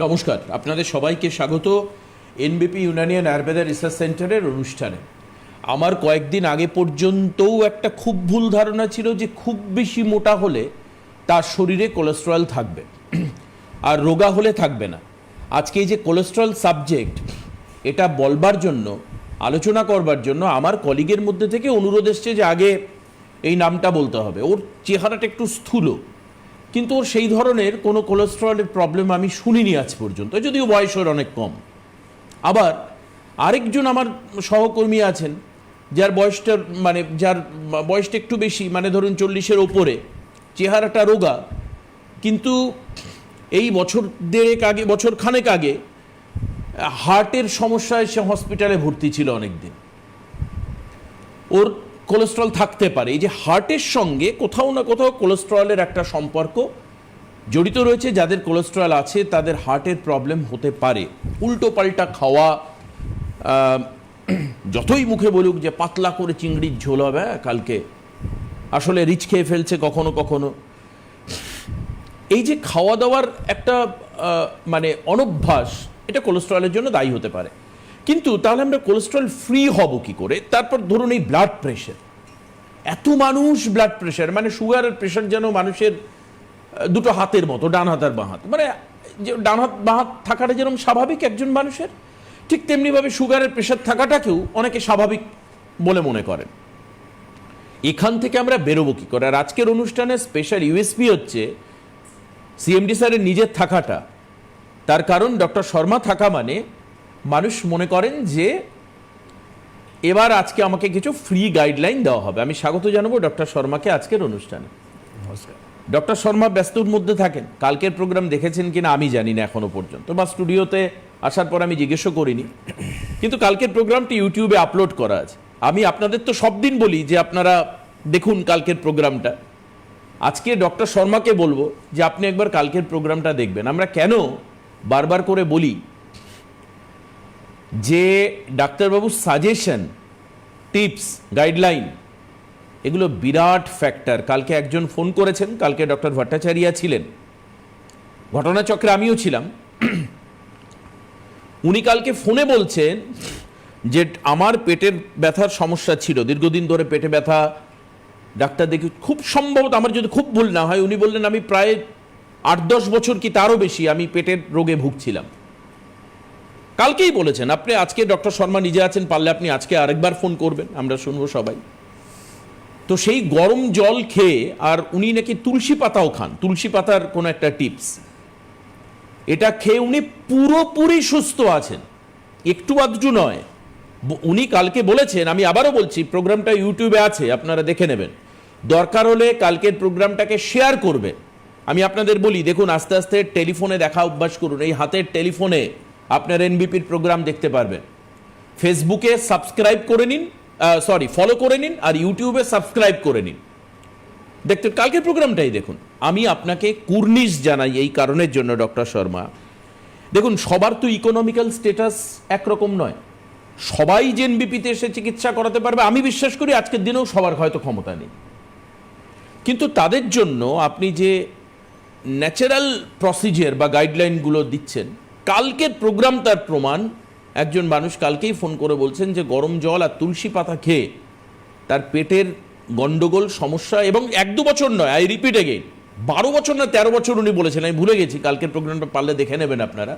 নমস্কার, আপনাদের সবাইকে স্বাগত এনবিপি ইউনানিয়ান আয়ুর্বেদা রিসার্চ সেন্টারের অনুষ্ঠানে। আমার কয়েকদিন আগে পর্যন্তও একটা খুব ভুল ধারণা ছিল যে খুব বেশি মোটা হলে তার শরীরে কোলেস্টেরল থাকবে আর রোগা হলে থাকবে না। আজকে এই যে কোলেস্টেরল সাবজেক্ট, এটা বলবার জন্য, আলোচনা করবার জন্য আমার কলিগের মধ্যে থেকে অনুরোধ এসছে যে আগে এই নামটা বলতে হবে। ওর চেহারাটা একটু স্থূল, কিন্তু ওর সেই ধরনের কোনো কোলেস্টেরলের প্রবলেম আমি শুনিনি আজ পর্যন্ত, যদিও বয়সের অনেক কম। আবার আরেকজন আমার সহকর্মী আছেন যার বয়সটা একটু বেশি, মানে ধরুন 40-এর ওপরে, চেহারাটা রোগা, কিন্তু এই বছর খানেক আগে হার্টের সমস্যায় সে হসপিটালে ভর্তি ছিল অনেকদিন। ওর কোলেস্টেরল থাকতে পারে। এই যে হার্টের সঙ্গে কোথাও না কোথাও কোলেস্টেরলের একটা সম্পর্ক জড়িত রয়েছে। যাদের কোলেস্টেরল আছে তাদের হার্টের প্রবলেম হতে পারে। উল্টো পাল্টা খাওয়া, যতই মুখে বলুক যে পাতলা করে চিংড়ির ঝোল হবে কালকে, আসলে রিচ খেয়ে ফেলছে কখনো কখনো। এই যে খাওয়া দাওয়ার একটা অনভ্যাস, এটা কোলেস্টেরলের জন্য দায়ী হতে পারে। কিন্তু তাহলে আমরা কোলেস্টেরল ফ্রি হব কি করে? তারপর ধরুন এই ব্লাড প্রেশার, এত মানুষ ব্লাড প্রেশার, মানে সুগার আর প্রেশার যেন মানুষের দুটো হাতের মতো, ডান হাত আর বাঁ হাত। মানে যে ডান হাত বাঁ হাত থাকাটা যেরকম স্বাভাবিক একজন মানুষের, ঠিক তেমনিভাবে সুগারের প্রেশার থাকাটাকেও অনেকে স্বাভাবিক বলে মনে করেন। এখান থেকে আমরা বেরোবো কি করে? আর আজকের অনুষ্ঠানে স্পেশাল ইউএসপি হচ্ছে সিএমডি স্যারের নিজের থাকাটা। তার কারণ ডক্টর শর্মা থাকা মানে মানুষ মনে করেন যে এবার আজকে আমাকে কিছু ফ্রি গাইডলাইন দেওয়া হবে। আমি স্বাগত জানাবো ডক্টর শর্মাকে আজকের অনুষ্ঠানে। নমস্কার। ডক্টর শর্মা ব্যস্তর মধ্যে থাকেন, কালকের প্রোগ্রাম দেখেছেন কিনা আমি জানি না এখনো পর্যন্ত, বা স্টুডিওতে আসার পর আমি জিজ্ঞেসও করিনি, কিন্তু কালকের প্রোগ্রামটি ইউটিউবে আপলোড করা আছে। আমি আপনাদের তো সব দিন বলি যে আপনারা দেখুন কালকের প্রোগ্রামটা। আজকে ডক্টর শর্মাকে বলবো যে আপনি একবার কালকের প্রোগ্রামটা দেখবেন। আমরা কেন বারবার করে বলি যে ডাক্তারবাবুর সাজেশন, টিপস, গাইডলাইন, এগুলো বিরাট ফ্যাক্টর। কালকে একজন ফোন করেছেন, কালকে ডক্টর ভট্টাচার্য ছিলেন, ঘটনাচক্রে আমিও ছিলাম। উনি কালকে ফোনে বলছেন যে আমার পেটের ব্যথার সমস্যা ছিল, দীর্ঘদিন ধরে পেটে ব্যথা, ডাক্তার দেখি, খুব সম্ভবত, আমার যদি খুব ভুল না হয়, উনি বললেন আমি প্রায় 8-10 বছর কি তারও বেশি আমি পেটের রোগে ভুগছিলাম। কালকেই বলেছেন। আপনি আজকে ডক্টর শর্মা নিজে আছেন, পারলে আপনি আজকে আরেকবার ফোন করবেন, আমরা শুনবো সবাই। তো সেই গরম জল খেয়ে, আর উনি নাকি তুলসী পাতাও খান, তুলসী পাতার কোনো একটা টিপস, এটা খেয়ে উনি পুরোপুরি সুস্থ আছেন, একটু আধটু নয়। উনি কালকে বলেছেন, আমি আবারও বলছি, প্রোগ্রামটা ইউটিউবে আছে, আপনারা দেখে নেবেন। দরকার হলে কালকের প্রোগ্রামটাকে শেয়ার করবে। আমি আপনাদের বলি, দেখুন আস্তে আস্তে টেলিফোনে দেখা অভ্যাস করুন। এই হাতের টেলিফোনে আপনার এনবিপির প্রোগ্রাম দেখতে পারবেন। ফেসবুকে সাবস্ক্রাইব করে নিন, ফলো করে নিন, আর ইউটিউবে সাবস্ক্রাইব করে নিন। দেখতে কালকের প্রোগ্রামটাই দেখুন। আমি আপনাকে কুর্নিশ জানাই এই কারণের জন্য ডক্টর শর্মা, দেখুন সবার তো ইকোনমিক্যাল স্ট্যাটাস একরকম নয়। সবাই যে এনবিপিতে এসে চিকিৎসা করাতে পারবে আমি বিশ্বাস করি আজকের দিনেও সবার হয়তো ক্ষমতা নেই। কিন্তু তাদের জন্য আপনি যে ন্যাচারাল প্রসিজার বা গাইডলাইনগুলো দিচ্ছেন, কালকের প্রোগ্রাম তার প্রমাণ। একজন মানুষ কালকেই ফোন করে বলছেন যে গরম জল আর তুলসী পাতা খেয়ে তার পেটের গন্ডগোল সমস্যা, এবং 1-2 বছর নয়, আই রিপিট এগেইন, 12 বছর না 13 বছর উনি বলেছেন, আমি ভুলে গেছি। কালকের প্রোগ্রামটা পারলে দেখে নেবেন আপনারা।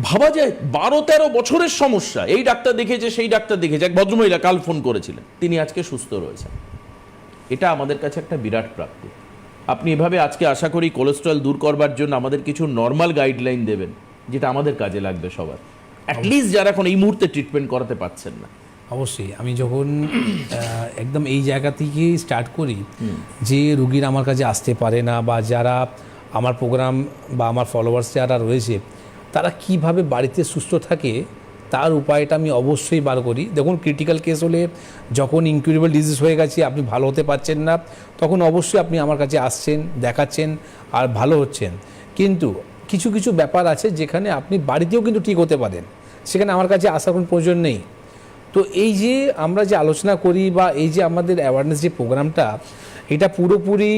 ভাবা যায় 12-13 বছরের সমস্যা, এই ডাক্তার দেখেছে, সেই ডাক্তার দেখেছে। এক ভদ্রমহিলা কাল ফোন করেছিলেন, তিনি আজকে সুস্থ রয়েছেন। এটা আমাদের কাছে একটা বিরাট প্রাপ্তি। আপনি এভাবে আজকে আশা করি কোলেস্টেরল দূর করবার জন্য আমাদের কিছু নর্মাল গাইডলাইন দেবেন, যেটা আমাদের কাজে লাগবে সবার, অ্যাটলিস্ট যারা এখন এই মুহূর্তে ট্রিটমেন্ট করাতে পারছেন না। অবশ্যই আমি যখন একদম এই জায়গা থেকে স্টার্ট করি যে রুগীরা আমার কাছে আসতে পারে না, বা যারা আমার প্রোগ্রাম বা আমার ফলোয়ার্স যারা রয়েছে তারা কিভাবে বাড়িতে সুস্থ থাকে, তার উপায়টা আমি অবশ্যই বার করি। দেখুন ক্রিটিক্যাল কেস হলে, যখন ইনকিউরেবল ডিজিজ হয়ে গেছে, আপনি ভালো হতে পারছেন না, তখন অবশ্যই আপনি আমার কাছে আসছেন, দেখাচ্ছেন আর ভালো হচ্ছেন। কিন্তু কিছু কিছু ব্যাপার আছে যেখানে আপনি বাড়িতেও কিন্তু ঠিক হতে পারেন, সেখানে আমার কাছে আসার কোনো প্রয়োজন নেই। তো এই যে আমরা যে আলোচনা করি বা এই যে আমাদের অ্যাওয়ারনেস যে প্রোগ্রামটা, এটা পুরোপুরি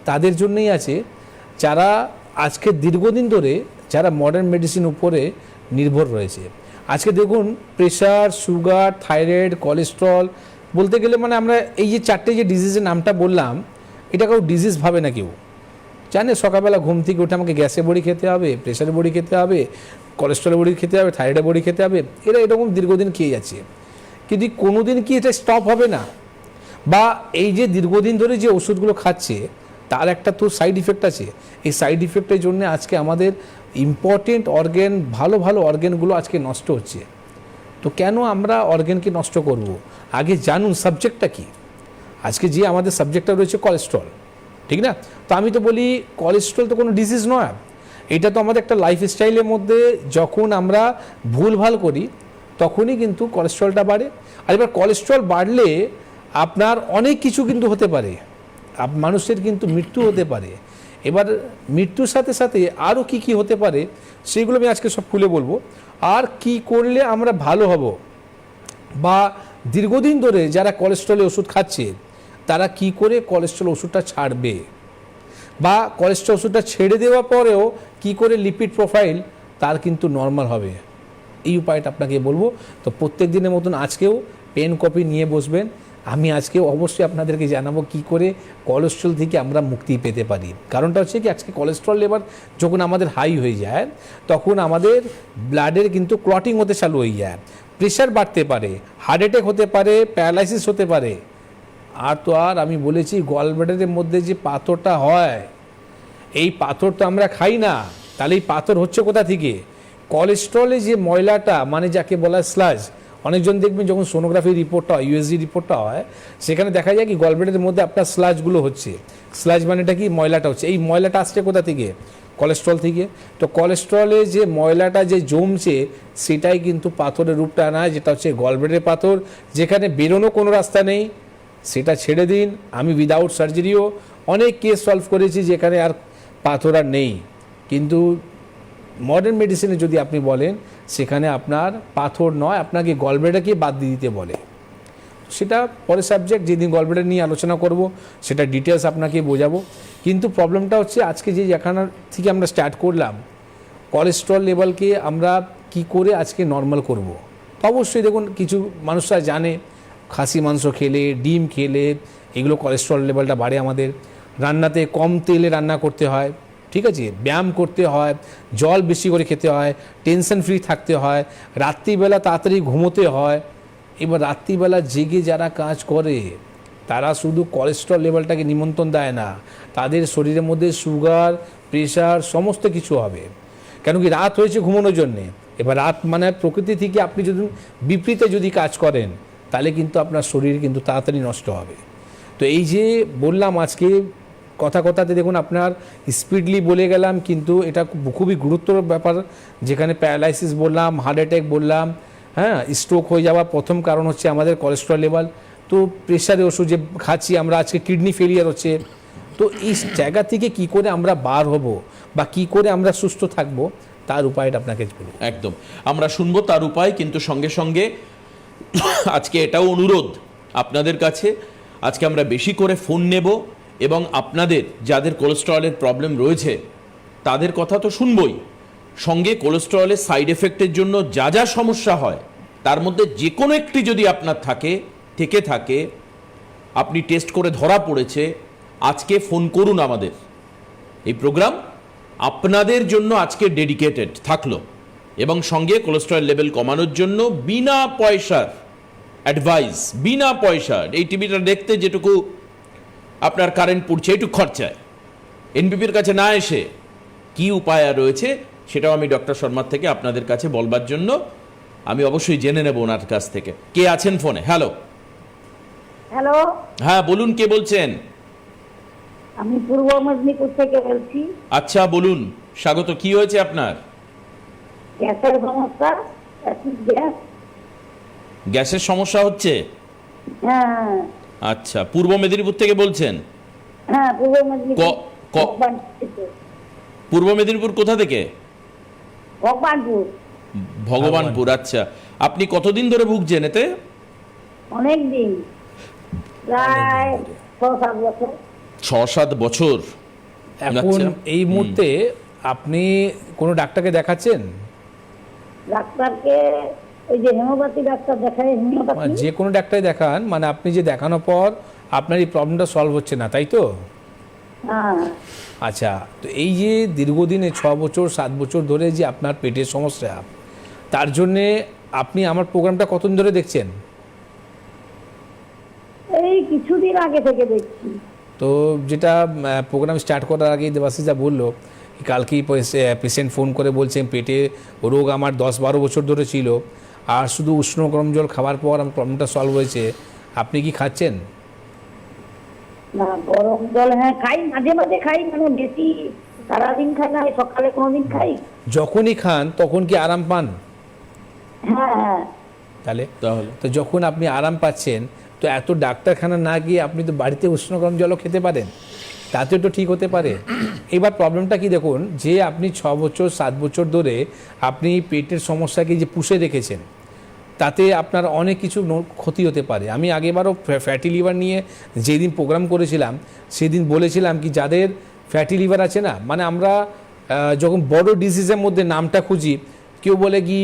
তাদের জন্যই আছে যারা আজকে দীর্ঘদিন ধরে যারা মডার্ন মেডিসিন উপরে নির্ভর রয়েছে, আজকে দেখুন প্রেশার, সুগার, থাইরয়েড, কোলেস্ট্রল, বলতে গেলে মানে আমরা এই যে চারটে যে ডিজিজের নামটা বললাম, এটা কেউ ডিজিজ ভাবে না কেউ। জানে সকালবেলা ঘুম থেকে উঠে আমাকে গ্যাসের বড়ি খেতে হবে, প্রেশারের বড়ি খেতে হবে, কোলেস্ট্রলের বড়ি খেতে হবে, থাইরয়েডের বড়ি খেতে হবে, এরা এরকম দীর্ঘদিন খেয়ে যাচ্ছে। কিন্তু কোনোদিন কি এটা স্টপ হবে না? বা এই যে দীর্ঘদিন ধরে যে ওষুধগুলো খাচ্ছে তার একটা তো সাইড ইফেক্ট আছে। এই সাইড ইফেক্টের জন্য আজকে আমাদের ইম্পর্টেন্ট অর্গ্যান, ভালো ভালো অর্গ্যানগুলো আজকে নষ্ট হচ্ছে। তো কেন আমরা অর্গ্যানকে নষ্ট করব? আগে জানুন সাবজেক্টটা কি। আজকে যে আমাদের সাবজেক্টটা রয়েছে কোলেস্ট্রল, ঠিক না? তো আমি তো বলি কোলেস্ট্রল তো কোনো ডিজিজ নয়, এটা তো আমাদের একটা লাইফস্টাইলের মধ্যে যখন আমরা ভুলভাল করি তখনই কিন্তু কোলেস্ট্রলটা বাড়ে। আর এবার কোলেস্ট্রল বাড়লে আপনার অনেক কিছু কিন্তু হতে পারে, মানুষের কিন্তু মৃত্যু হতে পারে। এবার মৃত্যুর সাথে সাথে আরও কি কি হতে পারে সেগুলো আমি আজকে সব খুলে বলবো। আর কি করলে আমরা ভালো হব, বা দীর্ঘদিন ধরে যারা কোলেস্ট্রলের ওষুধ খাচ্ছে তারা কি করে কোলেস্ট্রল ওষুধটা ছাড়বে, বা কোলেস্ট্রল ওষুধটা ছেড়ে দেওয়ার পরেও কি করে লিপিড প্রোফাইল তার কিন্তু নর্মাল হবে, এই উপায়টা আপনাকে বলবো। তো প্রত্যেক দিনের মতন আজকেও পেন কপি নিয়ে বসবেন। আমি আজকে অবশ্যই আপনাদেরকে জানাবো কি করে কোলেস্ট্রল থেকে আমরা মুক্তি পেতে পারি। কারণটা হচ্ছে কি, আজকে কোলেস্ট্রল লেভেল যখন আমাদের হাই হয়ে যায় তখন আমাদের ব্লাডের কিন্তু ক্লটিং হতে চালু হয়ে যায়, প্রেশার বাড়তে পারে, হার্ট অ্যাটাক হতে পারে, প্যারালাইসিস হতে পারে। আর তো আর আমি বলেছি গলব্লাডারের মধ্যে যে পাথরটা হয়, এই পাথর তো আমরা খাই না, তাহলে এই পাথর হচ্ছে কোথা থেকে? কোলেস্ট্রলে যে ময়লাটা, মানে যাকে বলা স্লাজ, অনেকজন দেখবেন যখন সোনোগ্রাফি রিপোর্টটা হয়, ইউএসজি রিপোর্টটা হয়, সেখানে দেখা যায় কি গলব্লাডারের মধ্যে আপনার স্লাজগুলো হচ্ছে। স্লাজ মানেটা কি? ময়লাটা হচ্ছে। এই ময়লাটা আসছে কোথা থেকে? কোলেস্ট্রল থেকে। তো কোলেস্ট্রলে যে ময়লাটা যে জমছে সেটাই কিন্তু পাথরের রূপটা আনা, যেটা হচ্ছে গলব্লাডারের পাথর, যেখানে বেরোনো কোনো রাস্তা নেই। সেটা ছেড়ে দিন। আমি উইদাউট সার্জারিও অনেক কেস সলভ করেছি যেখানে আর পাথর আর নেই। কিন্তু মডার্ন মেডিসিনে যদি আপনি বলেন, সেখানে আপনার পাথর নয়, আপনাকে গলব্লাডারকে বাদ দিয়ে দিতে বলে। সেটা পরে সাবজেক্ট, যেদিন গলব্লাডার নিয়ে আলোচনা করব সেটা ডিটেলস আপনাকে বোঝাবো। কিন্তু প্রবলেমটা হচ্ছে আজকে যে যেখানে থেকে আমরা স্টার্ট করলাম, কোলেস্ট্রল লেভেলকে আমরা কি করে আজকে নর্মাল করব। তো অবশ্যই দেখুন, কিছু মানুষরা জানে খাসি মাংস খেলে, ডিম খেলে এগুলো কোলেস্ট্রল লেভেলটা বাড়ে আমাদের। রান্নাতে কম তেলে রান্না করতে হয়, ঠিক আছে, ব্যায়াম করতে হয়, জল বেশি করে খেতে হয়, টেনশন ফ্রি থাকতে হয়, রাত্রিবেলা তাড়াতাড়ি ঘুমোতে হয়। এবার রাত্রিবেলা জেগে যারা কাজ করে তারা শুধু কোলেস্ট্রল লেভেলটাকে নিমন্ত্রণ দেয় না, তাদের শরীরের মধ্যে সুগার, প্রেশার সমস্ত কিছু হবে। কেন কি? রাত হয়েছে ঘুমানোর জন্যে। এবার রাত মানে প্রকৃতি থেকে আপনি যদি বিপরীতে যদি কাজ করেন তাহলে কিন্তু আপনার শরীর কিন্তু তাড়াতাড়ি নষ্ট হবে। তো এই যে বললাম আজকে কথাতে দেখুন আপনার স্পিডলি বলে গেলাম, কিন্তু এটা খুবই গুরুত্বর ব্যাপার। যেখানে প্যারালাইসিস বললাম, হার্ট অ্যাটাক বললাম, হ্যাঁ, স্ট্রোক হয়ে যাওয়ার প্রথম কারণ হচ্ছে আমাদের কোলেস্ট্রল লেভেল। তো প্রেশারের ওষুধ যে খাচ্ছি আমরা, আজকে কিডনি ফেলিয়ার হচ্ছে। তো এই জায়গা থেকে কি করে আমরা বার হব বা কি করে আমরা সুস্থ থাকব, তার উপায়টা আপনাকে বলব। একদম আমরা শুনবো তার উপায়, কিন্তু সঙ্গে সঙ্গে আজকে এটাও অনুরোধ আপনাদের কাছে, আজকে আমরা বেশি করে ফোন নেব এবং আপনাদের যাদের কোলেস্টেরলের প্রবলেম রয়েছে তাদের কথা তো শুনবই, সঙ্গে কোলেস্টেরলের সাইড এফেক্টের জন্য যা যা সমস্যা হয় তার মধ্যে যে কোনো একটি যদি আপনার থেকে থাকে, আপনি টেস্ট করে ধরা পড়েছে, আজকে ফোন করুন আমাদের। এই প্রোগ্রাম আপনাদের জন্য আজকে ডেডিকেটেড থাকলো, এবং সঙ্গে কোলেস্টেরল লেভেল কমানোর জন্য বিনা পয়সার অ্যাডভাইস, বিনা পয়সার। এই টিভিটা দেখতে যেটুকু আপনার কারেন্ট পড়ছে একটু খরচায়, এনবিপির কাছে না এসে কি উপায় রয়েছে সেটাও আমি ডক্টর শর্মার থেকে আপনাদের কাছে বলবার জন্য আমি অবশ্যই জেনে নেব ওনার কাছ থেকে। কে আছেন ফোনে? হ্যালো। হ্যালো, হ্যাঁ বলুন, কে বলছেন? আমি পূর্ব মেদিনীপুর থেকে বলছি। আচ্ছা বলুন, স্বাগত। কি হয়েছে আপনার? গ্যাসের সমস্যা, অ্যাসিড গ্যাস। গ্যাসের সমস্যা হচ্ছে? হ্যাঁ আচ্ছা, পূর্ব মেদিনীপুর থেকে বলছেন? হ্যাঁ, পূর্ব মেদিনীপুর। পূর্ব মেদিনীপুর কোথা থেকে? ভগবানপুর। ভগবানপুর। আচ্ছা, আপনি কতদিন ধরে ভুগছেন এতে? অনেক দিন, প্রায় 6-7 বছর। 6-7 বছর। এখন আচ্ছা। এই মুহূর্তে আপনি কোনো ডাক্তারকে দেখাচ্ছেন? ডাক্তারকে ওই যে হোমিওপ্যাথি ডাক্তার দেখায়, হোমিওপ্যাথি। যে কোনো ডাক্তারই দেখান, মানে আপনি যে দেখানোর পর আপনার এই প্রবলেমটা সলভ হচ্ছে না, তাই তো? হ্যাঁ। আচ্ছা, তো এই যে দীর্ঘদিনে 6 বছর 7 বছর ধরে যে আপনার পেটের সমস্যা, তার জন্যে আপনি আমার প্রোগ্রামটা কতদিন ধরে দেখছেন? এই কিছুদিন আগে থেকে দেখছি। তো যেটা প্রোগ্রাম স্টার্ট করার আগেই দেবাশিস যা বললো, কালকেই পেশেন্ট ফোন করে বলছেন পেটে রোগ আমার 10-12 বছর ধরে ছিল, আর শুধু উষ্ণ গরম জল খাওয়ার পর আমার প্রবলেমটা সলভ হয়েছে। আপনি কি খাচ্ছেন? না, গরম জল হ্যাঁ খাই, মাঝে মাঝে খাই, মানে বেশি সারাদিন খাই না, এই সকালে কোনোদিন খাই। যখনই খান তখন কি আরাম পান? হ্যাঁ হ্যাঁ। তাহলে তাহলে তো যখন আপনি আরাম পাচ্ছেন, তো এত ডাক্তারখানা না গিয়ে আপনি তো বাড়িতে উষ্ণ গরম জলও খেতে পারেন, তাতেও তো ঠিক হতে পারে। এবার প্রবলেমটা কি দেখুন, যে আপনি 6 বছর 7 বছর ধরে আপনি পেটের সমস্যাকে যে পুষে রেখেছেন, তাতে আপনার অনেক কিছু ক্ষতি হতে পারে। আমি আগেবারও ফ্যাটি লিভার নিয়ে যেদিন প্রোগ্রাম করেছিলাম, সেদিন বলেছিলাম কি যাদের ফ্যাটি লিভার আছে না, মানে আমরা যখন বড় ডিজিজের মধ্যে নামটা খুঁজি, কেউ বলে কি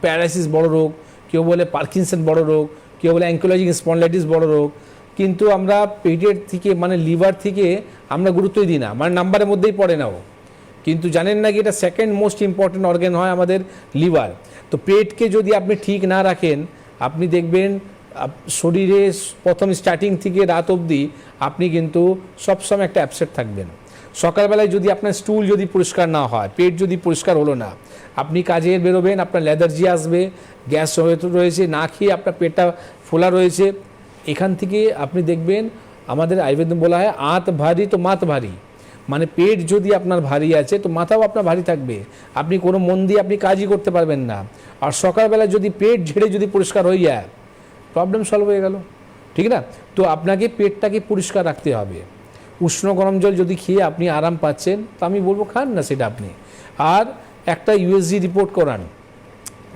প্যারালাইসিস বড় রোগ, কেউ বলে পার্কিনসন বড় রোগ, কেউ বলে অ্যাঙ্কোলজিং স্পন্ডাইটিস বড় রোগ, কিন্তু আমরা পেটের থেকে মানে লিভার থেকে আমরা গুরুত্বই দিই না, মানে নাম্বারের মধ্যেই পড়ে না ও। কিন্তু জানেন না কি এটা সেকেন্ড মোস্ট ইম্পর্টেন্ট অর্গান হয় আমাদের লিভার। তো পেটকে যদি আপনি ঠিক না রাখেন, আপনি দেখবেন শরীরে প্রথম স্টার্টিং থেকে রাত অবধি আপনি কিন্তু সবসময় একটা অ্যাপসেট থাকবেন। সকালবেলায় যদি আপনার স্টুল যদি পরিষ্কার না হয়, পেট যদি পরিষ্কার হলো না, আপনি কাজে বেরোবেন, আপনার অ্যালার্জি আসবে, গ্যাস রয়েছে, না খেয়ে আপনার পেটটা ফোলা রয়েছে। এখান থেকে আপনি দেখবেন আমাদের আয়ুর্বেদে বলা হয় আঁত ভারী তো মাত ভারী, মানে পেট যদি আপনার ভারী আছে তো মাথাও আপনার ভারী থাকবে, আপনি কোনো মন দিয়ে আপনি কাজই করতে পারবেন না। আর সকালবেলা যদি পেট ঝেড়ে যদি পরিষ্কার হয়ে যায়, প্রবলেম সলভ হয়ে গেল, ঠিক না? তো আপনাকে পেটটাকে পরিষ্কার রাখতে হবে। উষ্ণ গরম জল যদি খেয়ে আপনি আরাম পাচ্ছেন, তো আমি বলবো খান না সেটা আপনি। আর একটা ইউএসজি রিপোর্ট করান।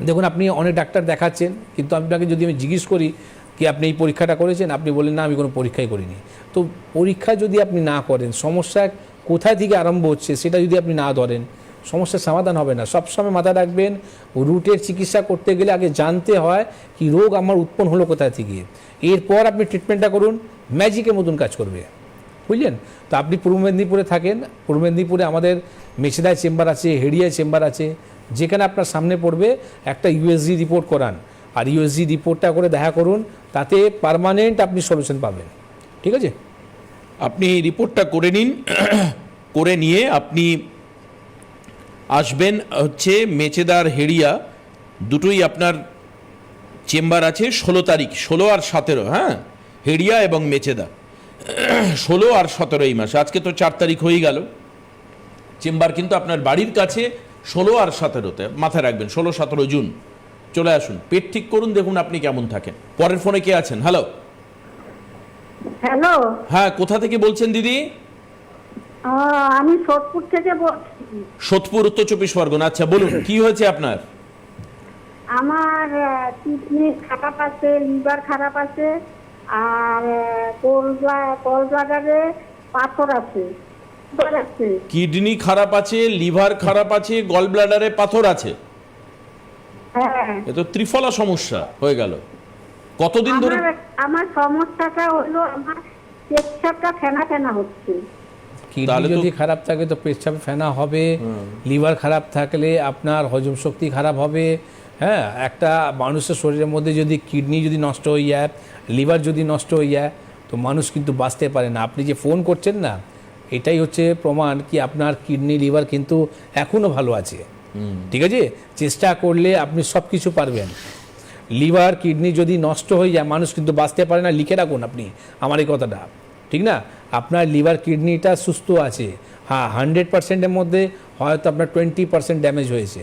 দেখুন আপনি অনেক ডাক্তার দেখাচ্ছেন, কিন্তু আপনাকে যদি আমি জিজ্ঞেস করি কি আপনি এই পরীক্ষাটা করেছেন, আপনি বলেন না আমি কোনো পরীক্ষাই করিনি। তো পরীক্ষা যদি আপনি না করেন, সমস্যা কোথায় থেকে আরম্ভ হচ্ছে সেটা যদি আপনি না ধরেন, সমস্যার সমাধান হবে না। সবসময় মাথায় রাখবেন, রুটের চিকিৎসা করতে গেলে আগে জানতে হয় কি রোগ আমার উৎপন্ন হলো কোথায় থেকে, এরপর আপনি ট্রিটমেন্টটা করুন, ম্যাজিকের মতন কাজ করবে, বুঝলেন? তো আপনি পূর্ব মেদিনীপুরে থাকেন, পূর্ব মেদিনীপুরে আমাদের মেছেদায় চেম্বার আছে, হেড়িয়ায় চেম্বার আছে, যেখানে আপনার সামনে পড়বে একটা ইউএসজি রিপোর্ট করান, আর ইউএসজি রিপোর্টটা করে দেখা করুন, তাতে পার্মানেন্ট আপনি সলিউশন পাবেন, ঠিক আছে? আপনি রিপোর্টটা করে নিন, করে নিয়ে আপনি আসবেন হচ্ছে মেচেদার হেড়িয়া, দুটোই আপনার চেম্বার আছে। 16 তারিখ, 16 আর 17, হ্যাঁ, হেড়িয়া এবং মেচেদা, 16 আর 17 এই মাসে। আজকে তো 4 তারিখ হয়ে গেল। চেম্বার কিন্তু আপনার বাড়ির কাছে 16 আর 17-তে, মাথায় রাখবেন 16-17 জুন চলে আসুন, পেট ঠিক করুন, দেখুন আপনি কেমন থাকেন। পরের ফোনে কে আছেন? হ্যালো। হ্যালো, হ্যাঁ, কোথা থেকে বলছেন দিদি? আমি সোদপুর থেকে বলছি। সোদপুর, উত্তর 24 পরগনা। আচ্ছা বলুন, কি হয়েছে আপনার? আমার কিডনি খারাপ আছে, লিভার খারাপ আছে, আর কল ব্লাডারে পাথর আছে। কিডনি খারাপ আছে, লিভার খারাপ আছে, গল ব্লাডারে পাথর আছে। হ্যাঁ, এ তো ত্রিফলা সমস্যা হয়ে গেল। কতদিন ধরে? আমার সমস্যাটা হলো আমার পেচ্ছাপটা ফেনা ফেনা হচ্ছে। কিডনি যদি খারাপ থাকে তো পেচ্ছাপ ফেনা হবে, লিভার খারাপ থাকলে আপনার হজম শক্তি খারাপ হবে। হ্যাঁ, একটা মানুষের শরীরের মধ্যে যদি কিডনি যদি নষ্ট হয়ে যায়, লিভার যদি নষ্ট হয়ে যায়, তো মানুষ কিন্তু বাঁচতে পারে না। আপনি যে ফোন করছেন না, এটাই হচ্ছে প্রমাণ কি আপনার কিডনি লিভার কিন্তু এখনও ভালো আছে, ঠিক আছে? চেষ্টা করলে আপনি সব কিছু পারবেন। লিভার কিডনি যদি নষ্ট হয়ে যায়, মানুষ কিন্তু বাঁচতে পারে না। লিখে রাখুন আপনি আমার এই কথাটা, ঠিক না? আপনার লিভার কিডনিটা সুস্থ আছে, হ্যাঁ 100%-এর মধ্যে হয়তো আপনার 20% ড্যামেজ হয়েছে,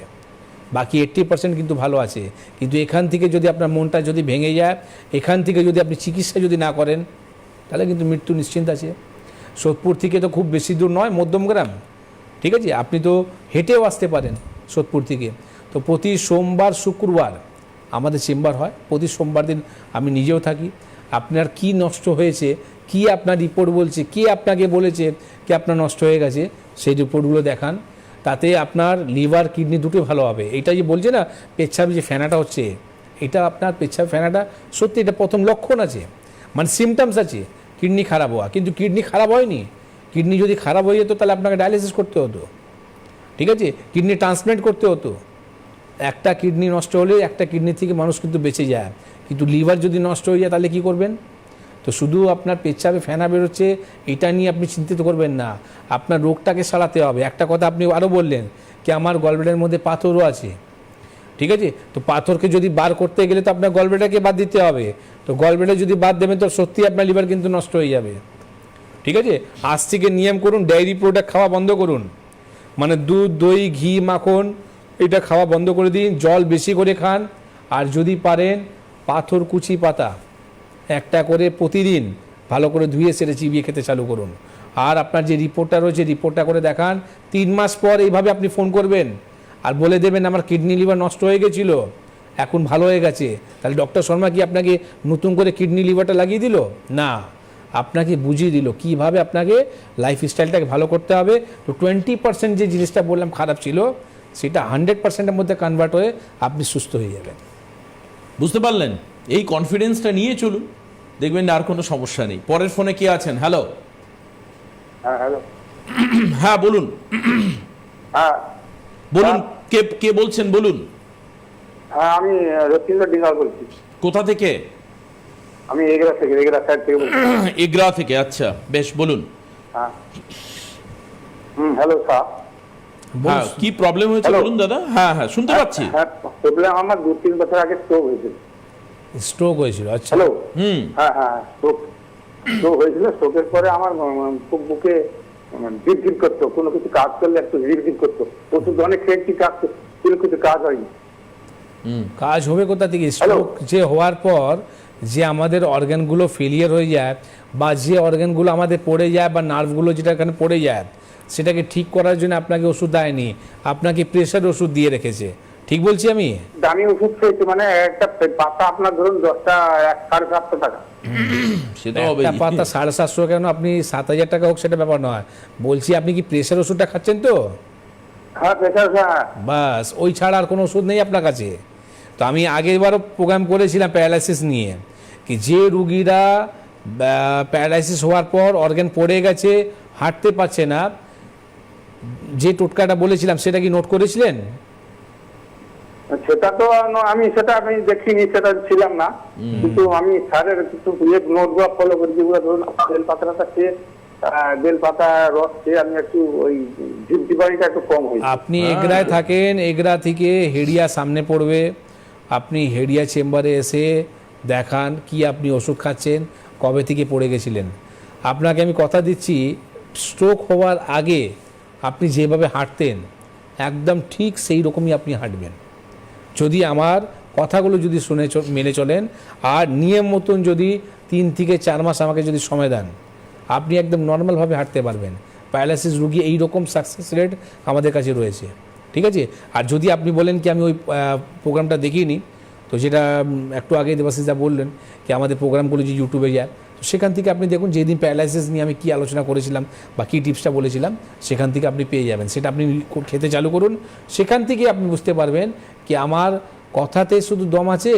বাকি 80% কিন্তু ভালো আছে। কিন্তু এখান থেকে যদি আপনার মনটা যদি ভেঙে যায়, এখান থেকে যদি আপনি চিকিৎসা যদি না করেন, তাহলে কিন্তু মৃত্যু নিশ্চিন্ত আছে। সোদপুর থেকে তো খুব বেশি দূর নয়, মধ্যমগ্রাম, ঠিক আছে? আপনি তো হেঁটেও আসতে পারেন সোদপুর থেকে। তো প্রতি সোমবার শুক্রবার আমাদের চেম্বার হয়, প্রতি সোমবার দিন আমি নিজেও থাকি। আপনার কি নষ্ট হয়েছে, কি আপনার রিপোর্ট বলছে, কি আপনাকে বলেছে কি আপনার নষ্ট হয়ে গেছে, সেই রিপোর্টগুলো দেখান। তাতে আপনার লিভার কিডনি দুটোই ভালো হবে। এইটা যে বলছে না পেচ্ছাপ যে ফেনাটা হচ্ছে, এটা আপনার পেচ্ছাপ ফেনাটা সত্যি এটা প্রথম লক্ষণ আছে, মানে সিমটমস আছে কিডনি খারাপ হওয়া। কিন্তু কিডনি খারাপ হয়নি, কিডনি যদি খারাপ হয়ে যেত তাহলে আপনাকে ডায়ালিসিস করতে হতো, ঠিক আছে, কিডনি ট্রান্সপ্লান্ট করতে হতো। একটা কিডনি নষ্ট হলে একটা কিডনি থেকে মানুষ কিন্তু বেঁচে যায়, কিন্তু লিভার যদি নষ্ট হয়ে যায় তাহলে কী করবেন? তো শুধু আপনার পেচ্ছাপে ফেনা বেরোচ্ছে এটা নিয়ে আপনি চিন্তিত করবেন না, আপনার রোগটাকে সারাতে হবে। একটা কথা আপনি আরও বললেন কি আমার গলব্লেডারের মধ্যে পাথরও আছে, ঠিক আছে, তো পাথরকে যদি বার করতে গেলে তো আপনার গলব্লেডারকে বাদ দিতে হবে। তো গলব্লেডার যদি বাদ দেবেন তো সত্যি আপনার লিভার কিন্তু নষ্ট হয়ে যাবে, ঠিক আছে। আজ থেকে নিয়ম করুন, ডেয়ারি প্রোডাক্ট খাওয়া বন্ধ করুন, মানে দুধ, দই, ঘি, মাখন এটা খাওয়া বন্ধ করে দিন, জল বেশি করে খান। আর যদি পারেন পাথরকুচি পাতা একটা করে প্রতিদিন ভালো করে ধুয়ে সেটা চিবিয়ে খেতে চালু করুন। আর আপনার যে রিপোর্টটা রয়েছে রিপোর্টটা করে দেখান। 3 মাস পর এইভাবে আপনি ফোন করবেন আর বলে দেবেন আমার কিডনি লিভার নষ্ট হয়ে গেছিলো, এখন ভালো হয়ে গেছে। তাহলে ডক্টর শর্মা কি আপনাকে নতুন করে কিডনি লিভারটা লাগিয়ে দিল? না, আপনাকে বুঝিয়ে দিল কীভাবে আপনাকে লাইফস্টাইলটাকে ভালো করতে হবে। তো 20% যে জিনিসটা বললাম খারাপ ছিল সেটা 100%-এর মধ্যে কনভার্ট হয়ে আপনি সুস্থ হয়ে যাবেন। বুঝতে পারলেন? এই কনফিডেন্সটা নিয়ে চলুন, দেখবেন আর কোনো সমস্যা নেই। পরের ফোনে কে আছেন? হ্যালো। হ্যাঁ হ্যালো। হ্যাঁ বলুন। হ্যাঁ বলুন, কে কে বলছেন বলুন। হ্যাঁ আমি রথীন্দ্র ডিঙ্গাল বলছি। কোথা থেকে? আমি এগরা সাইড থেকে বলছি। এগরা থেকে, আচ্ছা বেশ, বলুন। হ্যাঁ হ্যালো স্যার। হ্যাঁ, কি প্রবলেম হয়েছে Hello? বলুন দাদা। হ্যাঁ হ্যাঁ শুনতে পাচ্ছি। হ্যাঁ প্রবলেম আমার 2-3 বছর আগে স্ট্রোক হয়েছিল। স্ট্রোক হয়েছিল? আচ্ছা। হ্যালো। হুম। হ্যাঁ হ্যাঁ স্ট্রোক হয়েছিল। স্ট্রোকের পরে আমার খুব বুকে ভিড় করতো, কোনো কিছু কাজ করলে একটু ভিড় করতো। ওষুধ অনেক খেয়েছি, কাজ কোনো কিছু কাজ হয়নি। কাজ হবে কোথা থেকে? স্ট্রোক যে হওয়ার পর যে আমাদের অর্গানগুলো ফেলিয়ার হয়ে যায় বা যে অর্গানগুলো আমাদের পড়ে যায় বা নার্ভগুলো যেটা এখানে পড়ে যায় সেটাকে ঠিক করার জন্য আপনাকে ওষুধ দেয়নি, আপনাকে প্রেশার ওষুধ দিয়ে রেখেছে, ঠিক বলছি আমি? দামি ওষুধ খেয়েছি, মানে একটা পাতা আপনার ধরুন 10টা 750 টাকা। সেটা হবে। একটা পাতা 750 কেন, আপনি 7000 টাকা হোক সেটা ব্যাপার নয়, বলছি আপনি কি প্রেশার ওষুধটা খাচ্ছেন তো? হ্যাঁ প্রেশার। হ্যাঁ বাস, ওই ছাড়া আর কোনো ওষুধ নেই আপনার কাছে। তো আমি আগেরবারও প্রোগ্রাম করেছিলাম প্যারালাইসিস নিয়ে, কি যে রুগীরা প্যারালাইসিস হওয়ার পর অর্গান পড়ে গেছে, হাঁটতে পারছে না, যে টোটকাটা বলেছিলাম সেটা কি নোট করেছিলেন? সেটা তো আমি দেখিনি, সেটা ছিলাম না, কিন্তু আমি স্যারের কিছু নোটগুলো ফলো করি, যেগুলো ধরুন বেলপাতাটা খেয়ে, বেলপাতা রস খেয়ে আমি একটু ওই ঝিপঝিপানিটা একটু কম হয়েছে। আপনি এগরায় থাকেন, এগরা থেকে হেডিয়া সামনে পড়বে, আপনি হেডিয়া চেম্বারে এসে দেখান কি আপনি ওষুধ খাচ্ছেন, কবে থেকে পড়ে গেছিলেন। আপনাকে আমি কথা দিচ্ছি স্ট্রোক হওয়ার আগে আপনি যেভাবে হাঁটতেন একদম ঠিক সেই রকমই আপনি হাঁটবেন, যদি আমার কথাগুলো যদি মেনে চলেন আর নিয়ম মতন যদি 3 থেকে 4 মাস আমাকে যদি সময় দেন, আপনি একদম নর্মালভাবে হাঁটতে পারবেন। প্যারালাইসিস রুগী এই রকম সাকসেস রেট আমাদের কাছে রয়েছে, ঠিক আছে। আর যদি আপনি বলেন কি আমি ওই প্রোগ্রামটা দেখিনি, তো যেটা একটু আগে দেবাশিসদা বললেন কি আমাদের প্রোগ্রামগুলো যে ইউটিউবে যায়, তো সেখান থেকে আপনি দেখুন যেদিন প্যারালাইসিস নিয়ে আমি কী আলোচনা করেছিলাম বা কী টিপসটা বলেছিলাম সেখান থেকে আপনি পেয়ে যাবেন। সেটা আপনি খেতে চালু করুন, সেখান থেকে আপনি বুঝতে পারবেন কি আমার কথাতে শুধু দম আছে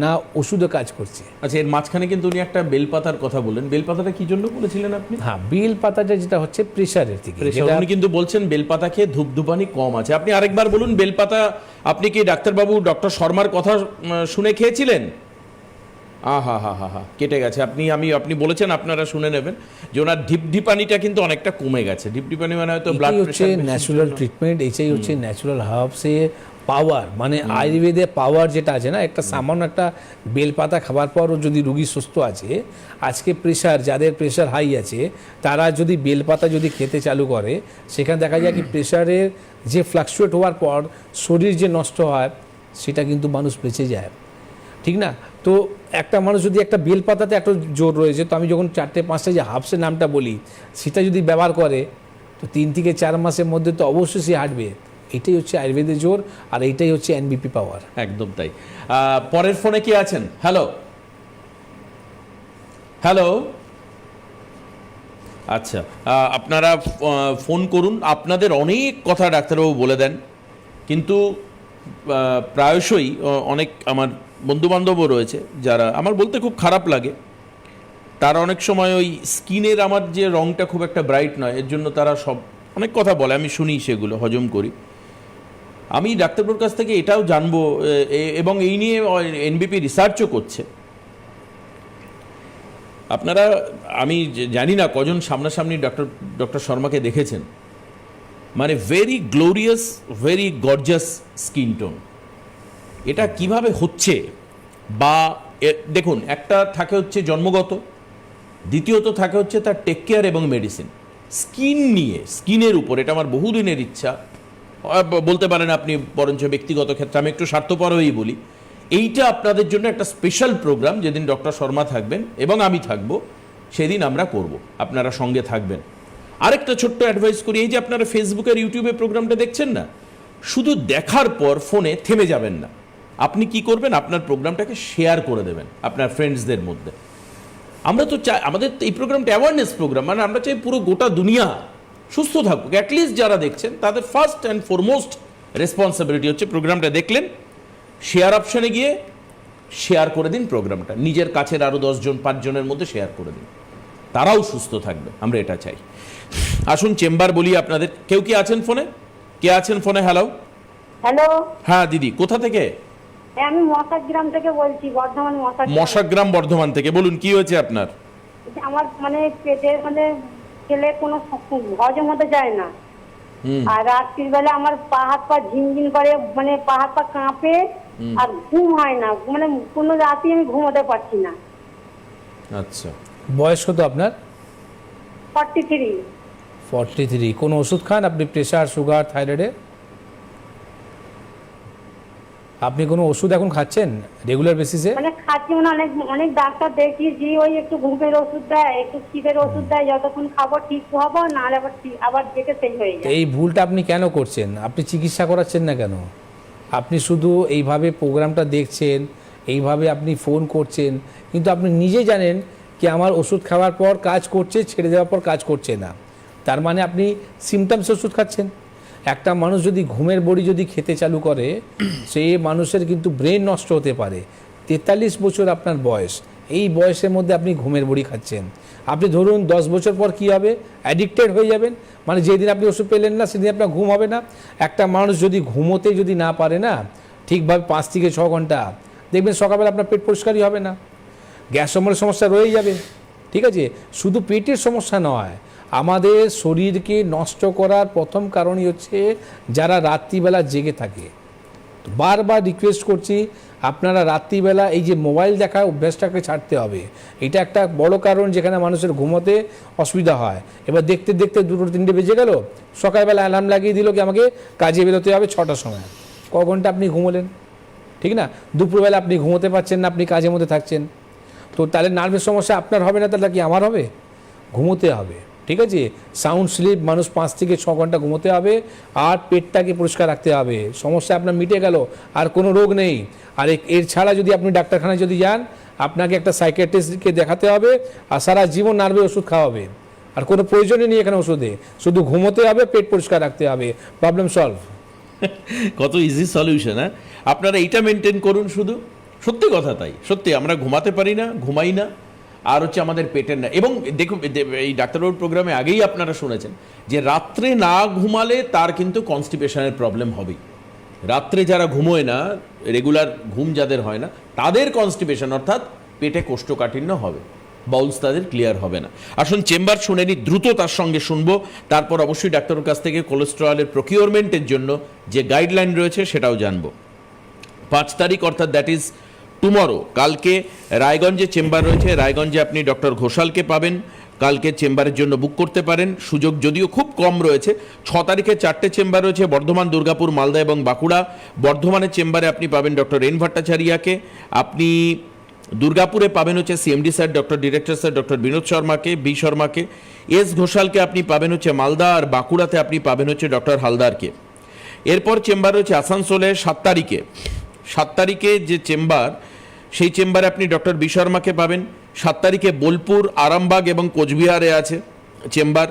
না ওষুধও কাজ করছে। আচ্ছা, এর মাঝখানে কিন্তু উনি একটা বেলপাতার কথা বললেন, বেলপাতাটা কি জন্য বলেছিলেন আপনি? হ্যাঁ, বেলপাতাটা যেটা হচ্ছে প্রেশারের থেকে, উনি কিন্তু বলছেন বেলপাতা খেয়ে ধূপধুপানি কম আছে। আপনি আরেকবার বলুন, বেলপাতা আপনি কি ডাক্তারবাবু ডক্টর শর্মার কথা শুনে খেয়েছিলেন? হা হা হা হা কেটে গেছে। আপনি বলেছেন, আপনারা শুনে নেবেন যে ওনার ঢিপঢিপানিটা কিন্তু অনেকটা কমে গেছে। ঢিপঢিপানি মানে হয়তো ব্লাড প্রেশার, ন্যাচুরাল ট্রিটমেন্ট, এটাই হচ্ছে ন্যাচুরাল হার্বসে পাওয়ার, মানে আয়ুর্বেদে পাওয়ার যেটা আছে না, একটা সামান্য একটা বেলপাতা খাবার পরও যদি রুগী সুস্থ আছে, আজকে প্রেশার, যাদের প্রেশার হাই আছে তারা যদি বেলপাতা যদি খেতে চালু করে, সেখানে দেখা যায় কি প্রেশারের যে ফ্লাকচুয়েট হওয়ার পর শরীর যে নষ্ট হয় সেটা কিন্তু মানুষ বেঁচে যায়, ঠিক না? তো একটা মানুষ যদি একটা বেলপাতাতে একটা জোর রয়েছে, তো আমি যখন 4-5টা যে হার্বসের নামটা বলি সেটা যদি ব্যবহার করে তো 3 থেকে 4 মাসের মধ্যে তো অবশ্যই সে হাঁটবে। এটাই হচ্ছে আয়ুর্বেদের জোর, আর এইটাই হচ্ছে এনবিপি পাওয়ার। একদম তাই। পরের ফোনে কি আছেন? হ্যালো হ্যালো আচ্ছা, আপনারা ফোন করুন, আপনাদের অনেক কথা ডাক্তারবাবু বলে দেন, কিন্তু প্রায়শই অনেক আমার বন্ধুবান্ধবও রয়েছে যারা, আমার বলতে খুব খারাপ লাগে, তারা অনেক সময় ওই স্কিনের আমার যে রঙটা খুব একটা ব্রাইট নয়, এর জন্য তারা সব অনেক কথা বলে, আমি শুনি, সেগুলো হজম করি। আমি ডাক্তারবাবুর কাছ থেকে এটাও জানবো, এবং এই নিয়ে এনবিপি রিসার্চও করছে। আপনারা, আমি জানি না কজন সামনাসামনি ডক্টর শর্মাকে দেখেছেন, মানে very glorious, very gorgeous skin tone. এটা কিভাবে হচ্ছে, বা দেখুন, একটা থাকে হচ্ছে জন্মগত, দ্বিতীয়ত থাকে হচ্ছে তার টেক কেয়ার এবং মেডিসিন। স্কিন নিয়ে, স্কিনের উপর, এটা আমার বহুদিনের ইচ্ছা, বলতে পারেন আপনি বরঞ্চ ব্যক্তিগত ক্ষেত্রে, আমি একটু স্বার্থপর হয়েই বলি, এইটা আপনাদের জন্য একটা স্পেশাল প্রোগ্রাম, যেদিন ডক্টর শর্মা থাকবেন এবং আমি থাকব, সেদিন আমরা করব, আপনারা সঙ্গে থাকবেন। আরেকটা ছোট্ট অ্যাডভাইস করি, এই যে আপনারা ফেসবুক আর ইউটিউবে প্রোগ্রামটা দেখছেন না, শুধু দেখার পর ফোনে থেমে যাবেন না। আপনি কি করবেন, আপনার প্রোগ্রামটাকে শেয়ার করে দেবেন আপনার ফ্রেন্ডসদের মধ্যে। আমরা তো চাই, আমাদের এই প্রোগ্রামটা অ্যাওয়ারনেস প্রোগ্রাম, মানে আমরা চাই পুরো গোটা দুনিয়া সুস্থ থাকুক। অ্যাটলিস্ট যারা দেখছেন তাদের ফার্স্ট অ্যান্ড ফরমোস্ট রেসপন্সিবিলিটি হচ্ছে, প্রোগ্রামটা দেখলেন, শেয়ার অপশানে গিয়ে শেয়ার করে দিন প্রোগ্রামটা, নিজের কাছের আরও 10 জন 5 জনের মধ্যে শেয়ার করে দিন, তারাও সুস্থ থাকবে, আমরা এটা চাই। আসুন চেম্বার বলি আপনাদের। কেউ কি আছেন ফোনে? কে আছেন ফোনে? হ্যালো। হ্যালো, হ্যাঁ দিদি, কোথা থেকে? আমি মশাগ্রাম থেকে বলছি, বর্ধমান মশাগ্রাম, বর্ধমান থেকে। বলুন, কি হয়েছে আপনার? আমার মানে পেটের মানে খেলে কোনো হজম হতে যায় না, আর রাত্রির বেলা আমার পা হাত পা ঝিনঝিন করে, মানে পা হাত পা কাঁপে, আর ঘুম হয় না, মানে কোনো রাতে আমি ঘুমোতে পারছি না। আচ্ছা, বয়স কত আপনার? 43। 43। কোনো ওষুধ খান আপনি প্রেশার, সুগার, থাইরয়েডে? আপনি কোনো ওষুধ এখন খাচ্ছেন রেগুলার বেসিসে? মানে খাচ্ছি, মানে অনেক ডাক্তার দেখিয়েছি, ওই একটু ঘুমের ওষুধ দেয়, একটু শীতের ওষুধ দেয়, যতক্ষণ খাবো ঠিক হবো, নাহলে আবার দেখে সেই হয়ে যায়। এই ভুলটা আপনি কেন করছেন? আপনি চিকিৎসা করাচ্ছেন না কেন? আপনি শুধু এইভাবে প্রোগ্রামটা দেখছেন, এইভাবে আপনি ফোন করছেন, কিন্তু আপনি নিজে জানেন কি আমার ওষুধ খাওয়ার পর কাজ করছে, ছেড়ে দেওয়ার পর কাজ করছে না, তার মানে আপনি সিমটমস ওষুধ খাচ্ছেন। একটা মানুষ যদি ঘুমের বড়ি যদি খেতে চালু করে, সেই মানুষের কিন্তু ব্রেন নষ্ট হতে পারে। 43 বছর আপনার বয়স, এই বয়সের মধ্যে আপনি ঘুমের বড়ি খাচ্ছেন। আপনি ধরুন 10 বছর পর কি হবে? অ্যাডিক্টেড হয়ে যাবেন, মানে যেদিন আপনি ওষুধ পেলেন না সেদিন আপনার ঘুম হবে না। একটা মানুষ যদি ঘুমোতে যদি না পারে না ঠিকভাবে 5 থেকে 6 ঘন্টা, দেখবেন সকালবেলা আপনার পেট পরিষ্কারই হবে না, গ্যাস অম্বলের সমস্যা রয়েই যাবে। ঠিক আছে, শুধু পেটের সমস্যা নয়, আমাদের শরীরকে নষ্ট করার প্রথম কারণই হচ্ছে যারা রাত্রিবেলা জেগে থাকে। বারবার রিকোয়েস্ট করছি, আপনারা রাত্রিবেলা এই যে মোবাইল দেখা অভ্যাসটাকে ছাড়তে হবে। এটা একটা বড় কারণ যেখানে মানুষের ঘুমোতে অসুবিধা হয়। এবার দেখতে দেখতে 2-3টে বেজে গেল, সকালবেলা অ্যালার্ম লাগিয়ে দিল কি আমাকে কাজে বেরোতে হবে 6টার সময়। ক ঘন্টা আপনি ঘুমোলেন? ঠিক না? দুপুরবেলা আপনি ঘুমোতে পারছেন না, আপনি কাজের মধ্যে থাকছেন, তো তাহলে নার্ভের সমস্যা আপনার হবে না, তাহলে কি আমার হবে? ঘুমোতে হবে, ঠিক আছে? সাউন্ড স্লিপ, মানুষ 5 থেকে 6 ঘন্টা ঘুমোতে হবে, আর পেটটাকে পরিষ্কার রাখতে হবে। সমস্যা আপনার মিটে গেল, আর কোনো রোগ নেই। আর এর ছাড়া যদি আপনি ডাক্তারখানায় যদি যান, আপনাকে একটা সাইকিয়াট্রিস্টকে দেখাতে হবে, আর সারা জীবন নার্ভের ওষুধ খাওয়াবে, আর কোনো প্রয়োজনই নেই এখানে ওষুধে। শুধু ঘুমোতে হবে, পেট পরিষ্কার রাখতে হবে, প্রবলেম সলভ। কত ইজি সলিউশন। হ্যাঁ, আপনারা এইটা মেনটেন করুন শুধু। সত্যি কথা তাই, সত্যি আমরা ঘুমাতে পারি না, ঘুমাই না, আর হচ্ছে আমাদের পেটের না। এবং দেখুন, এই ডাক্তারবাবুর প্রোগ্রামে আগেই আপনারা শুনেছেন যে রাত্রে না ঘুমালে তার কিন্তু কনস্টিপেশনের প্রবলেম হবেই। রাত্রে যারা ঘুমোয় না, রেগুলার ঘুম যাদের হয় না, তাদের কনস্টিপেশন অর্থাৎ পেটে কোষ্ঠকাঠিন্য হবে, বাউলস তাদের ক্লিয়ার হবে না। আসুন চেম্বার শুনে নি, দ্রুত তার সঙ্গে শুনবো, তারপর অবশ্যই ডাক্তারের কাছ থেকে কোলেস্টেরলের প্রকিউরমেন্টের জন্য যে গাইডলাইন রয়েছে সেটাও জানবো। 5 তারিখ অর্থাৎ দ্যাট ইজ টুমরো, কালকে রায়গঞ্জে চেম্বার রয়েছে। রায়গঞ্জে আপনি ডক্টর ঘোষালকে পাবেন, কালকে চেম্বারের জন্য বুক করতে পারেন, সুযোগ যদিও খুব কম রয়েছে। 6 তারিখে 4টে চেম্বার রয়েছে, বর্ধমান, দুর্গাপুর, মালদা এবং বাঁকুড়া। বর্ধমানের চেম্বারে আপনি পাবেন ডক্টর এন ভট্টাচারিয়াকে, আপনি দুর্গাপুরে পাবেন হচ্ছে CMD sir, doctor director sir doctor Binod শর্মাকে, বি শর্মাকে। এস ঘোষালকে আপনি পাবেন হচ্ছে মালদা, আর বাঁকুড়াতে আপনি পাবেন হচ্ছে ডক্টর হালদারকে। এরপর চেম্বার রয়েছে আসানসোলে 7 তারিখে। 7 তারিখে যে চেম্বার, সেই চেম্বারে আপনি ডক্টর বি শর্মাকে পাবেন। 7 তারিখে বোলপুর, আরামবাগ এবং কোচবিহারে আছে। চেম্বার।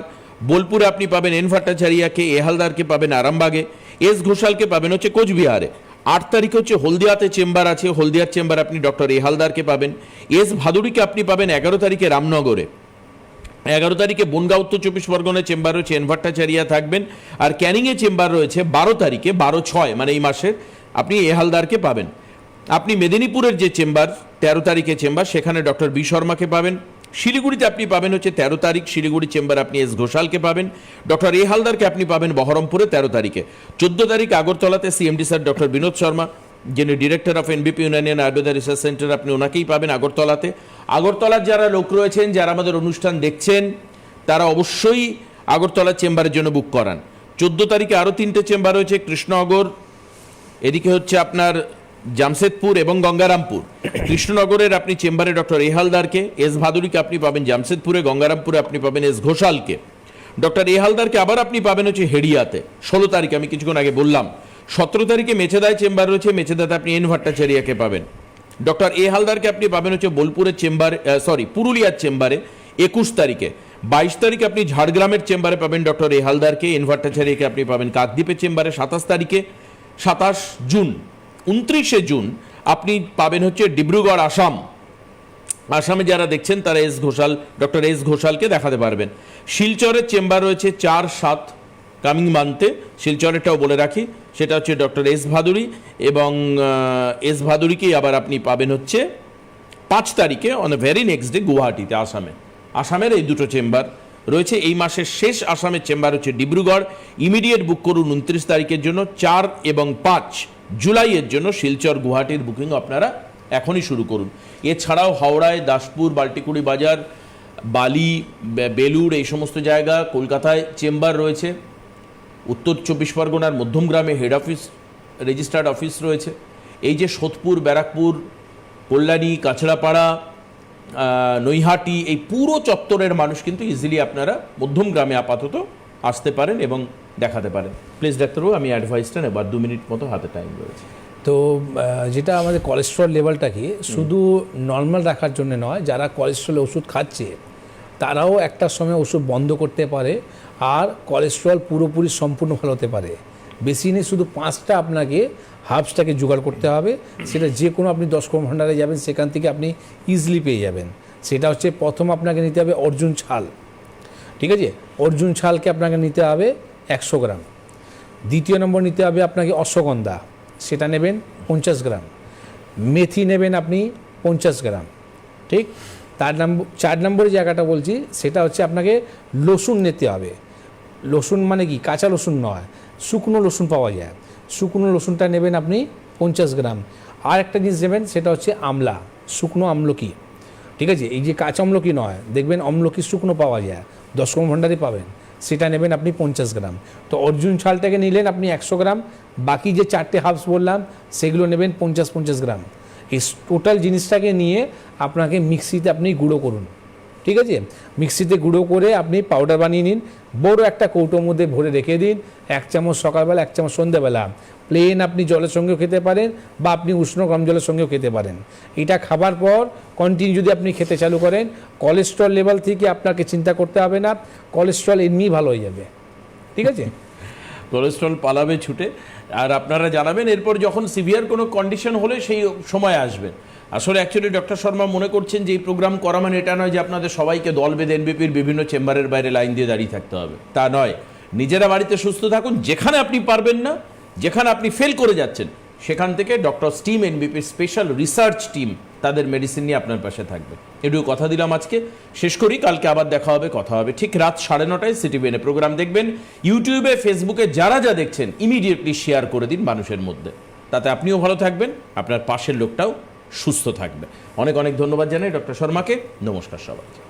বোলপুরে আপনি পাবেন এন ভট্টাচারিয়াকে, এ হালদারকে পাবেন আরামবাগে, এস ঘোষালকে পাবেন হচ্ছে কোচবিহারে। 8 তারিখে হচ্ছে হলদিয়াতে চেম্বার আছে, হলদিয়ার চেম্বার আপনি ডক্টর এ হালদারকে পাবেন। এস ভাদুড়িকে আপনি পাবেন 11 তারিখে রামনগরে। 11 তারিখে বনগাঁ উত্তর 24 পরগনায় চেম্বার রয়েছে, এন ভট্টাচারিয়া থাকবেন। আর ক্যানিংয়ে চেম্বার রয়েছে 12 তারিখে, 12/6 মানে এই মাসের, আপনি এ হালদারকে পাবেন। আপনি মেদিনীপুরের যে চেম্বার 13 তারিখে চেম্বার, সেখানে ডক্টর বি শর্মাকে পাবেন। শিলিগুড়িতে আপনি পাবেন হচ্ছে 13 তারিখ, শিলিগুড়ি চেম্বার আপনি এস ঘোষালকে পাবেন। ডক্টর এ হালদারকে আপনি পাবেন বহরমপুরে 13 তারিখে। 14 তারিখ আগরতলাতে CMD sir doctor Binod Sharma, যিনি ডিরেক্টর অফ এনবিপি ইউনানিয়ান আয়ুর্বেদা রিসার্চ সেন্টার, আপনি ওনাকেই পাবেন আগরতলাতে। আগরতলার যারা লোক রয়েছেন, যারা আমাদের অনুষ্ঠান দেখছেন, তারা অবশ্যই আগরতলার চেম্বারের জন্য বুক করান। 14 তারিখে আরও 3টে চেম্বার রয়েছে, কৃষ্ণনগর, এদিকে হচ্ছে আপনার জামশেদপুর এবং গঙ্গারামপুর। কৃষ্ণনগরের আপনি চেম্বারে ডক্টর এ হালদারকে, এস ভাদুড়িকে আপনি পাবেন জামশেদপুরে, গঙ্গারামপুরে আপনি পাবেন এস ঘোষালকে। ডক্টর এ হালদারকে আবার আপনি পাবেন হচ্ছে হেডিয়াতে 16 তারিখে, আমি কিছুক্ষণ আগে বললাম। 17 তারিখে মেছেদায় চেম্বার রয়েছে, মেছেদাতে আপনি এন ভট্টাচারিয়াকে পাবেন। ডক্টর এ হালদারকে আপনি পাবেন হচ্ছে বোলপুরের চেম্বারে, পুরুলিয়ার চেম্বারে 21 তারিখে। 22 তারিখে আপনি ঝাড়গ্রামের চেম্বারে পাবেন ডক্টর এ হালদারকে, এন ভট্টাচারিয়াকে আপনি পাবেন কাকদ্বীপের চেম্বারে 27 তারিখে। 27 জুন, 29শে জুন আপনি পাবেন হচ্ছে ডিব্রুগড়, আসাম। আসামে যারা দেখছেন তারা এস ঘোষাল, ডক্টর এস ঘোষালকে দেখাতে পারবেন। শিলচরের চেম্বার রয়েছে 4-7 কামিং মান্থে, শিলচরেরটাও বলে রাখি, সেটা হচ্ছে ডক্টর এস ভাদুড়ি, এবং এস ভাদুড়িকেই আবার আপনি পাবেন হচ্ছে 5 তারিখে on the very next day গুয়াহাটিতে, আসামের এই দুটো চেম্বার রয়েছে। এই মাসের শেষ আসামের চেম্বার হচ্ছে ডিব্রুগড়। ইমিডিয়েট বুক করুন 29 তারিখের জন্য। 4 এবং 5 জুলাইয়ের জন্য শিলচর, গুয়াহাটির বুকিং আপনারা এখনই শুরু করুন। এছাড়াও হাওড়ায়, দাসপুর, বাল্টিকুড়ি বাজার, বালি, বেলুড়, এই সমস্ত জায়গা, কলকাতায় চেম্বার রয়েছে। উত্তর 24 পরগনার মধ্যমগ্রামে হেড অফিস, রেজিস্টার্ড অফিস রয়েছে। এই যে সোদপুর, ব্যারাকপুর, কল্যাণী, কাছড়াপাড়া, নৈহাটি, এই পুরো চত্বরের মানুষ কিন্তু ইজিলি আপনারা মধ্যমগ্রামে আপাতত আসতে পারেন এবং দেখাতে পারেন। প্লিজ ডাক্তারবাবু, আমি অ্যাডভাইসটা নেব, 2 মিনিট মতো হাতে টাইম রয়েছে। তো যেটা আমাদের কোলেস্ট্রল লেভেলটাকে শুধু নর্মাল রাখার জন্য নয়, যারা কোলেস্ট্রল ওষুধ খাচ্ছে তারাও একটা সময় ওষুধ বন্ধ করতে পারে, আর কোলেস্ট্রল পুরোপুরি সম্পূর্ণ ভালো হতে পারে। বেশি নেই, শুধু 5টা আপনাকে হার্বসটাকে জোগাড় করতে হবে। সেটা যে কোনো আপনি 10 কর্ম ভাণ্ডারে যাবেন, সেখান থেকে আপনি ইজিলি পেয়ে যাবেন। সেটা হচ্ছে, প্রথম আপনাকে নিতে হবে অর্জুন ছাল, ঠিক আছে? অর্জুন ছালকে আপনাকে নিতে হবে 100 গ্রাম। দ্বিতীয় নম্বর নিতে হবে আপনাকে অশ্বগন্ধা, সেটা নেবেন 50 গ্রাম। মেথি নেবেন আপনি 50 গ্রাম, ঠিক? 4 নম্বরের জায়গাটা বলছি, সেটা হচ্ছে আপনাকে রসুন নিতে হবে। রসুন মানে কি? কাঁচা রসুন নয়, শুকনো রসুন পাওয়া যায়। শুকনো রসুনটা নেবেন আপনি 50 গ্রাম। আর একটা জিনিস নেবেন, সেটা হচ্ছে আমলা, শুকনো আমলকি, ঠিক আছে? এই যে কাঁচা আমলকি নয়, দেখবেন আমলকি শুকনো পাওয়া যায়, 10 কর্ম ভাণ্ডারে পাবেন, সেটা নেবেন আপনি 50 গ্রাম। তো অর্জুন ছালটাকে নিলেন আপনি 100 গ্রাম, বাকি যে 4টে হার্বস বললাম সেগুলো নেবেন 50-50 গ্রাম। এই টোটাল জিনিসটাকে নিয়ে আপনাকে মিক্সিতে আপনি গুঁড়ো করুন, ঠিক আছে? মিক্সিতে গুঁড়ো করে আপনি পাউডার বানিয়ে নিন, বড় একটা কৌটোর মধ্যে ভরে রেখে দিন। 1 চামচ সকালবেলা, 1 চামচ সন্ধ্যেবেলা। প্লেন আপনি জলের সঙ্গেও খেতে পারেন, বা আপনি উষ্ণ গরম জলের সঙ্গেও খেতে পারেন। এটা খাবার পর কন্টিনিউ যদি আপনি খেতে চালু করেন, কোলেস্ট্রল লেভেল থেকে আপনাকে চিন্তা করতে হবে না, কোলেস্ট্রল এমনি ভালো হয়ে যাবে, ঠিক আছে? কোলেস্ট্রল পালাবে ছুটে। আর আপনারা জানাবেন এরপর যখন সিভিয়ার কোনো কন্ডিশন হলে সেই সময় আসবেন। আসলে অ্যাকচুয়ালি ডক্টর শর্মা মনে করছেন যে এই প্রোগ্রাম করা মানে এটা নয় যে আপনাদের সবাইকে দল বেঁধে এনবিপির বিভিন্ন চেম্বারের বাইরে লাইন দিয়ে দাঁড়িয়ে থাকতে হবে, তা নয়। নিজেরা বাড়িতে সুস্থ থাকুন। যেখানে আপনি পারবেন না, যেখানে আপনি ফেল করে যাচ্ছেন, সেখান থেকে ডক্টর টিম, এনবিপির স্পেশাল রিসার্চ টিম তাদের মেডিসিন নিয়ে আপনার পাশে থাকবে। এটুকু কথা দিলাম আজকে। শেষ করি, কালকে আবার দেখা হবে, কথা হবে ঠিক রাত 9:30টায়। সিটিভিএনে প্রোগ্রাম দেখবেন। ইউটিউবে, ফেসবুকে যারা যা দেখছেন ইমিডিয়েটলি শেয়ার করে দিন মানুষের মধ্যে, তাতে আপনিও ভালো থাকবেন, আপনার পাশের লোকটাও সুস্থ থাকবে। অনেক অনেক ধন্যবাদ জানাই ডক্টর শর্মাকে। নমস্কার সবাইকে।